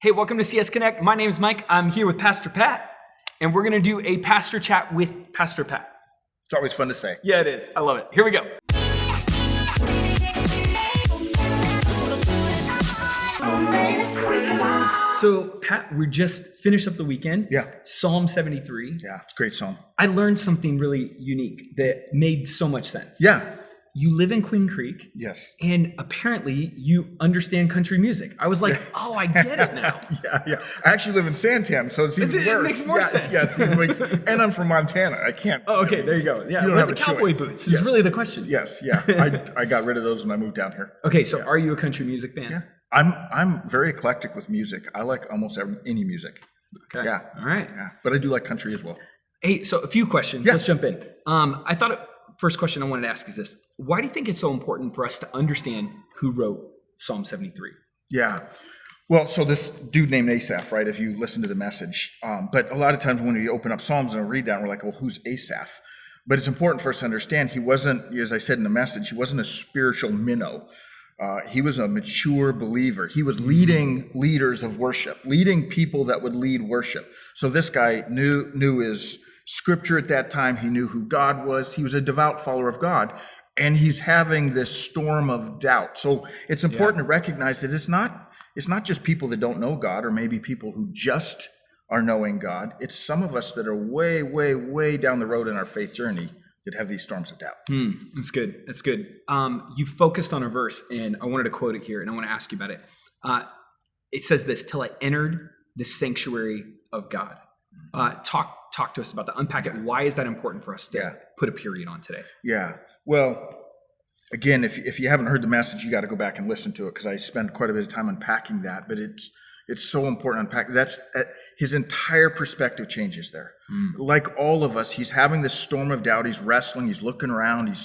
Hey, welcome to CS Connect. My name is Mike. I'm here with Pastor Pat, and we're going to do a pastor chat with Pastor Pat. It's always fun to say. Yeah, it is. I love it. Here we go. So, Pat, we just finished up the weekend. Yeah. Psalm 73. Yeah, it's a great song. I learned something really unique that made so much sense. Yeah. You live in Queen Creek. Yes. And apparently you understand country music. I was like, oh, I get it now. Yeah. I actually live in Santan, so it's even worse. It makes more sense. Yes, and I'm from Montana. I can't. Oh, okay, there you go. Yeah, You don't where have the a cowboy choice. boots Yes. is really the question. Yes, yeah. I got rid of those when I moved down here. Okay, so are you a country music fan? Yeah. I'm very eclectic with music. I like almost any music. Okay. Yeah. All right. Yeah. But I do like country as well. Hey, so a few questions. Yeah. Let's jump in. I thought first question I wanted to ask is this. Why do you think it's so important for us to understand who wrote Psalm 73? Yeah. Well, so this dude named Asaph, right? If you listen to the message. But a lot of times when we open up Psalms and read that, we're like, well, who's Asaph? But it's important for us to understand he wasn't, as I said in the message, he wasn't a spiritual minnow. He was a mature believer. He was leading leaders of worship, leading people that would lead worship. So this guy knew his scripture at that time. He knew who God was. He was a devout follower of God. And he's having this storm of doubt. So it's important to recognize that it's not just people that don't know God, or maybe people who just are knowing God. It's some of us that are way, way, way down the road in our faith journey that have these storms of doubt. That's good. That's good. You focused on a verse, and I wanted to quote it here, and I want to ask you about it. It says this, till I entered the sanctuary of God. Talk to us about that. Unpack it. Why is that important for us to put a period on today? Yeah. Well, again, if you haven't heard the message, you got to go back and listen to it, because I spend quite a bit of time unpacking that. But it's so important to unpack. That's his entire perspective changes there. Like all of us, he's having this storm of doubt. He's wrestling. He's looking around.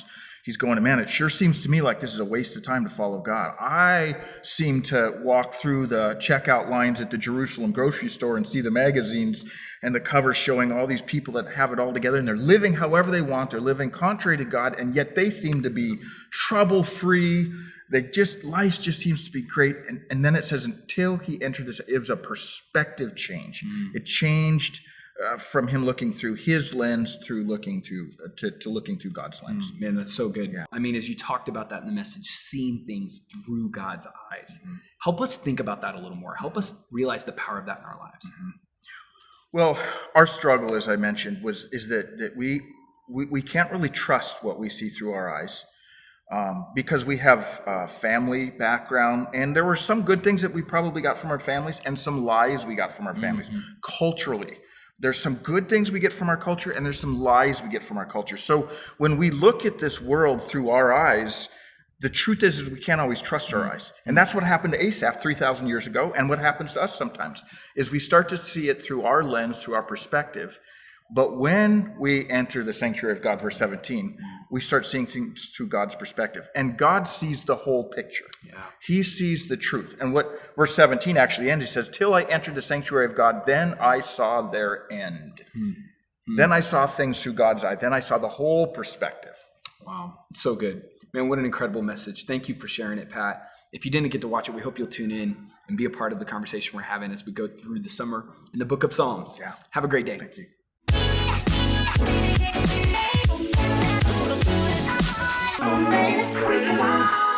He's going, man, it sure seems to me like this is a waste of time to follow God. I seem to walk through the checkout lines at the Jerusalem grocery store and see the magazines and the covers showing all these people that have it all together, and they're living however they want. They're living contrary to God, and yet they seem to be trouble-free. Life just seems to be great. And then it says, until he entered this, it was a perspective change. It changed from him looking through his lens to looking through God's lens. Man, that's so good. Yeah. I mean, as you talked about that in the message, seeing things through God's eyes. Help us think about that a little more. Help us realize the power of that in our lives. Well, our struggle, as I mentioned, is that we can't really trust what we see through our eyes. Because we have family background, and there were some good things that we probably got from our families and some lies we got from our families. Culturally, there's some good things we get from our culture, and there's some lies we get from our culture. So when we look at this world through our eyes, the truth is we can't always trust our eyes. And that's what happened to Asaph 3,000 years ago, and what happens to us sometimes is we start to see it through our lens, through our perspective. But when we enter the sanctuary of God, verse 17, we start seeing things through God's perspective. And God sees the whole picture. Yeah. He sees the truth. And what verse 17 actually ends, he says, till I entered the sanctuary of God, then I saw their end. Then I saw things through God's eye. Then I saw the whole perspective. Wow. It's so good. Man, what an incredible message. Thank you for sharing it, Pat. If you didn't get to watch it, we hope you'll tune in and be a part of the conversation we're having as we go through the summer in the book of Psalms. Yeah. Have a great day. Thank you. Oh, baby, freaking out.